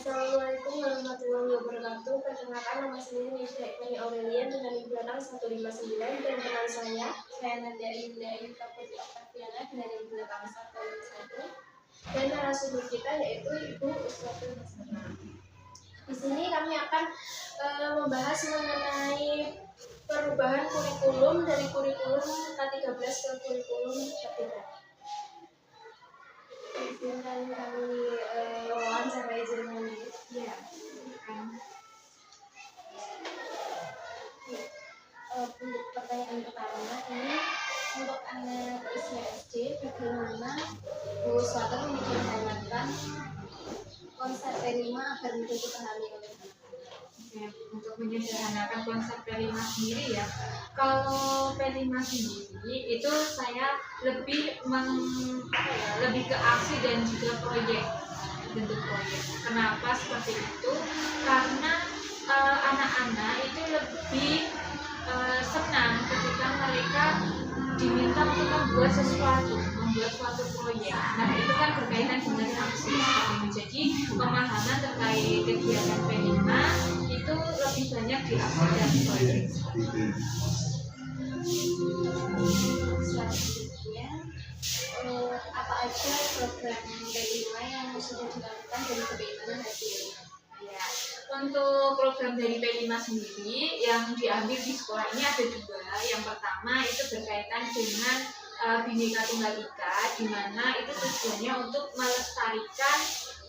Assalamualaikum warahmatullahi wabarakatuh. Perkenalkan, nama saya Nisha Ikhwani Aurelian dengan NIM belakang 159 dan teman saya Nadia Indah Yuka Putri Oktaviana dengan NIM belakang 151 dan narasumber kita yaitu Ibu Uswatul Hasanah. Di sini kami akan membahas mengenai perubahan kurikulum dari kurikulum K13 ke kurikulum K3. Izinkan kami wawancarai dengan ya. Untuk pertanyaan pertama ini untuk anak usia SD, bagaimana Bu Swata memperkenalkan konsep P5 agar mudah dipahami oleh anak? Untuk menyederhanakan konsep P5 sendiri ya, kalau P5 sendiri itu saya lebih lebih ke aksi dan juga proyek, bentuk proyek. Kenapa seperti itu? Karena anak-anak itu lebih senang ketika mereka diminta untuk membuat suatu proyek. Nah, itu kan berkaitan dengan aksi. Jadi pemahaman terkait kegiatan P5 itu lebih banyak di aksi dan proyek. Selanjutnya, apa aja program P5 yang sudah dilakukan dan bagaimana hasilnya? Ya, untuk program dari P5 sendiri yang diambil di sekolah ini ada dua. Yang pertama itu berkaitan dengan Bhinneka Tunggal Ika, di mana itu tujuannya untuk melestarikan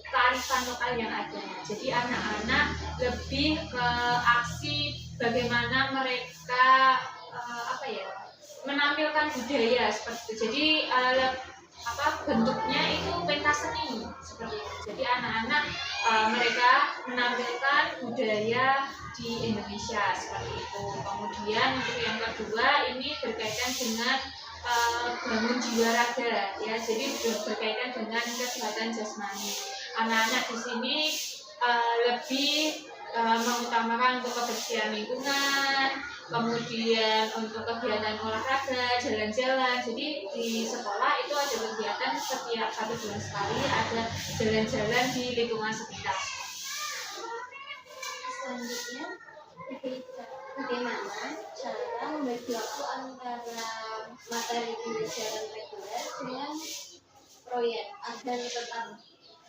kearifan lokal yang ada. Jadi anak-anak lebih ke aksi bagaimana mereka menampilkan budaya seperti itu. Jadi bentuknya itu pentas seni seperti itu. Jadi anak-anak mereka menampilkan budaya di Indonesia seperti itu. Kemudian untuk yang kedua ini berkaitan dengan bangun jiwa raga ya. Jadi berkaitan dengan kesehatan jasmani. Anak-anak di sini lebih mengutamakan untuk kebersihan lingkungan, kemudian untuk kegiatan olahraga, jalan-jalan. Jadi di sekolah itu ada kegiatan setiap 1 bulan sekali, ada jalan-jalan di lingkungan sekitar. Selanjutnya, bagaimana cara membagi waktu antara materi pembelajaran reguler dengan proyek agar tetap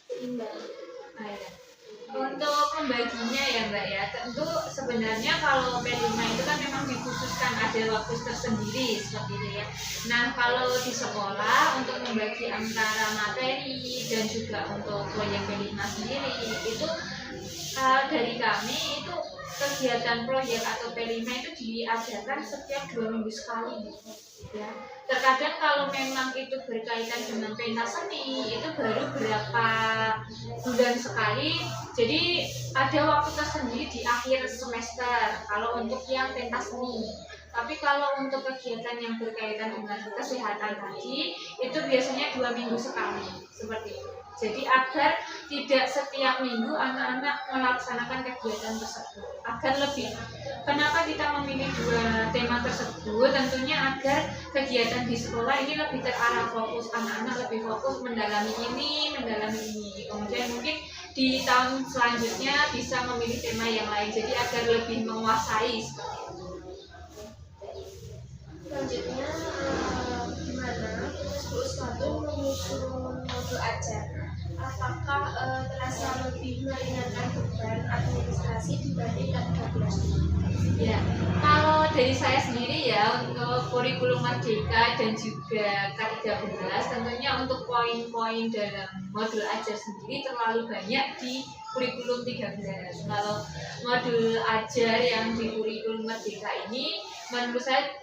seimbang? Untuk membaginya ya Mbak ya, tentu sebenarnya kalau P5 itu kan memang dikhususkan ada waktu tersendiri seperti itu ya. Nah kalau di sekolah untuk membagi antara materi dan juga untuk proyek P5 sendiri itu dari kami itu kegiatan proyek atau P5 itu diadakan setiap 2 minggu sekali ya. Terkadang kalau memang itu berkaitan dengan pentas seni itu baru berapa bulan sekali, jadi ada waktu tersendiri di akhir semester kalau untuk yang pentas seni. Tapi kalau untuk kegiatan yang berkaitan dengan kesehatan tadi itu biasanya 2 minggu sekali seperti itu. Jadi agar tidak setiap minggu anak-anak melaksanakan kegiatan tersebut, agar lebih. Kenapa kita memilih 2 tema tersebut? Tentunya agar kegiatan di sekolah ini lebih terarah fokus, anak-anak lebih fokus mendalami ini. Kemudian mungkin di tahun selanjutnya bisa memilih tema yang lain, jadi agar lebih menguasai seperti itu. Selanjutnya, gimana Bu Uswatul menyusun modul ajar? Apakah terasa lebih meringankan beban administrasi dibanding K13? Ya, kalau dari saya sendiri ya untuk kurikulum Merdeka dan juga K13 tentunya untuk poin-poin dalam modul ajar sendiri terlalu banyak di kurikulum 13. Kalau modul ajar yang di kurikulum Merdeka ini menurut saya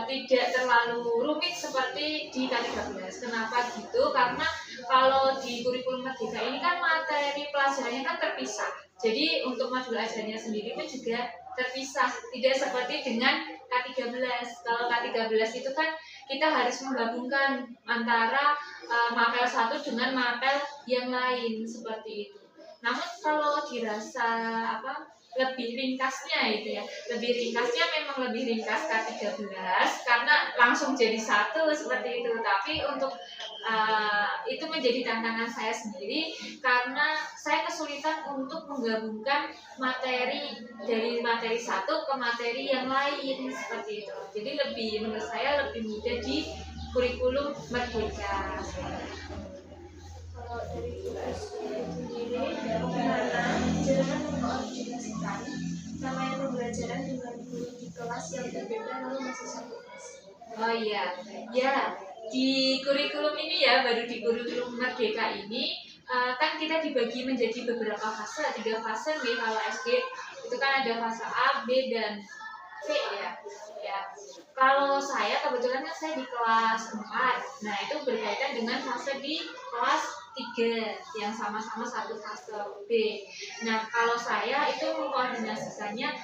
tidak terlalu rumit seperti di K13. Kenapa gitu? Karena kalau di kurikulum Merdeka ini kan materi pelajarannya kan terpisah. Jadi untuk modul ajarnya sendiri pun juga terpisah, tidak seperti dengan K13. Kalau K13 itu kan kita harus menggabungkan antara mapel 1 dengan mapel yang lain seperti itu. Namun kalau dirasa lebih ringkasnya itu ya, lebih ringkasnya memang lebih ringkas K13 karena langsung jadi satu seperti itu. Tapi untuk itu menjadi tantangan saya sendiri karena saya kesulitan untuk menggabungkan materi dari materi satu ke materi yang lain seperti itu. Jadi menurut saya lebih mudah di kurikulum merdeka. Kalau dari tugas sendiri, bagaimana jenengan mengkoordinasikan rangkaian pembelajaran dengan guru di kelas yang berbeda lalu masih satu kelas? Oh iya, ya di kurikulum ini ya, baru di kurikulum merdeka ini kan kita dibagi menjadi beberapa fase, 3 fase nih kalau SD itu kan ada fase A, B dan C ya. Ya, kalau saya kebetulan kan saya di kelas 4. Nah, itu berkaitan dengan fase di kelas 3 yang sama-sama satu fase B. Nah, kalau saya itu mengkoordinasikannya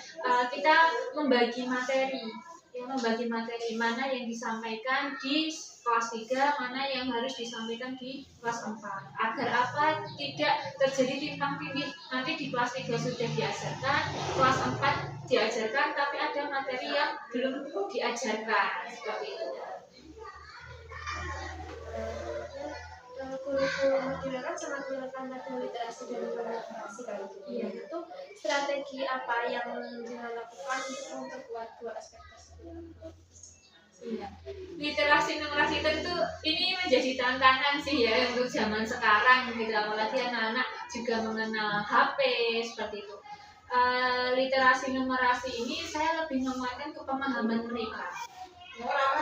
kita membagi materi. Ya, membagi materi mana yang disampaikan di kelas 3, mana yang harus disampaikan di kelas 4. Agar apa? Tidak terjadi timpang tindih. Nanti di kelas 3 sudah diajarkan, kelas 4 diajarkan, tapi ada materi yang belum diajarkan. Seperti itu. Kurikulum merdeka kan sangat menekan literasi dan literasi kan. Iya. Itu strategi apa yang jangan lakukan untuk memperkuat dua aspek tersebut? Iya. Literasi numerasi itu ini menjadi tantangan sih ya untuk zaman sekarang gitu, apalagi anak-anak juga mengenal HP seperti itu. Literasi numerasi ini saya lebih menguatkan ke pemahaman mereka.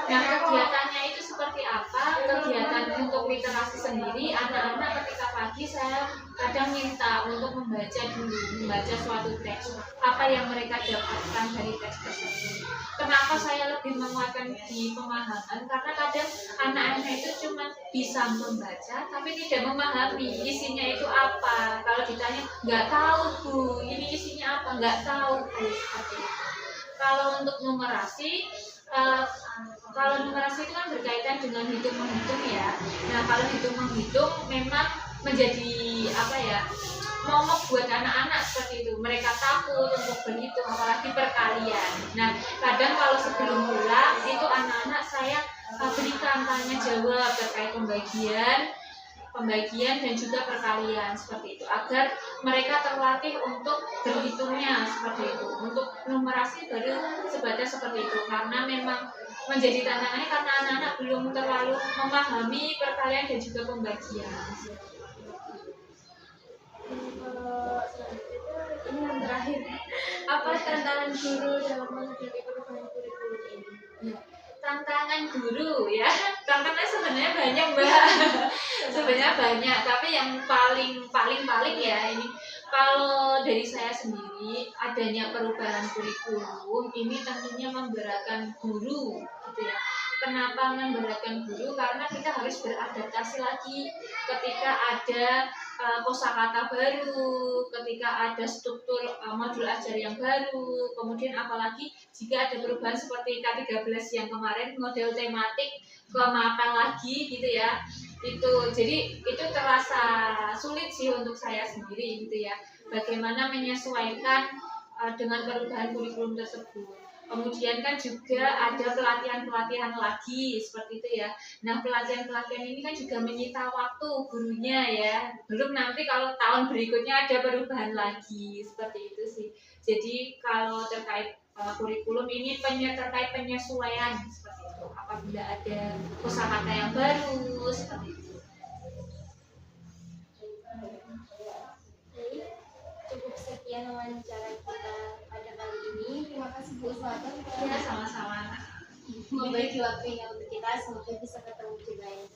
Nah, kegiatannya itu seperti apa? Kegiatan untuk literasi sendiri, anak-anak ketika pagi saya kadang minta untuk membaca suatu teks. Apa yang mereka dapatkan dari teks tersebut. Kenapa saya lebih menguatkan di pemahaman? Karena kadang anak-anak itu cuma bisa membaca, tapi tidak memahami isinya itu apa. Kalau ditanya, nggak tahu Bu, ini isinya apa? Nggak tahu Bu, seperti itu. Kalau untuk numerasi, kalau numerasi itu kan berkaitan dengan hitung menghitung ya. Nah, kalau hitung menghitung memang menjadi apa ya, momok buat anak-anak seperti itu. Mereka takut untuk berhitung, apalagi perkalian. Nah, kadang kalau sebelum pulang itu anak-anak saya berikan tanya jawab terkait pembagian dan juga perkalian seperti itu, agar mereka terlatih untuk berhitungnya seperti itu. Untuk numerasi baru sebatas seperti itu, karena memang menjadi tantangannya karena anak-anak belum terlalu memahami perkalian dan juga pembagian. Ini yang terakhir, apa tantangan guru dalam menghadapi perubahan kurikulum ini? Ya, tantangan guru ya, tantangan sebenarnya banyak Mbak. Sebenarnya banyak, tapi yang paling ya ini, kalau dari saya sendiri, adanya perubahan kurikulum ini tentunya memberatkan guru gitu ya. Kenapa memberatkan guru? Karena kita harus beradaptasi lagi ketika ada kosakata baru, ketika ada struktur modul ajar yang baru, kemudian apalagi jika ada perubahan seperti K13 yang kemarin model tematik ke mapel lagi gitu ya. Jadi itu terasa sulit sih untuk saya sendiri gitu ya. Bagaimana menyesuaikan dengan perubahan kurikulum tersebut. Kemudian kan juga ada pelatihan-pelatihan lagi seperti itu ya. Nah, pelatihan-pelatihan ini kan juga menyita waktu gurunya ya. Belum nanti kalau tahun berikutnya ada perubahan lagi seperti itu sih. Jadi kalau terkait kurikulum ini terkait penyesuaian seperti itu. Apabila ada kosakata yang baru seperti itu. Cukup sekian wawancara kita pada kali ini. Terima kasih Bu Selatan. Ya, sama-sama. Membagi waktunya untuk kita, semoga bisa ketemu di lain.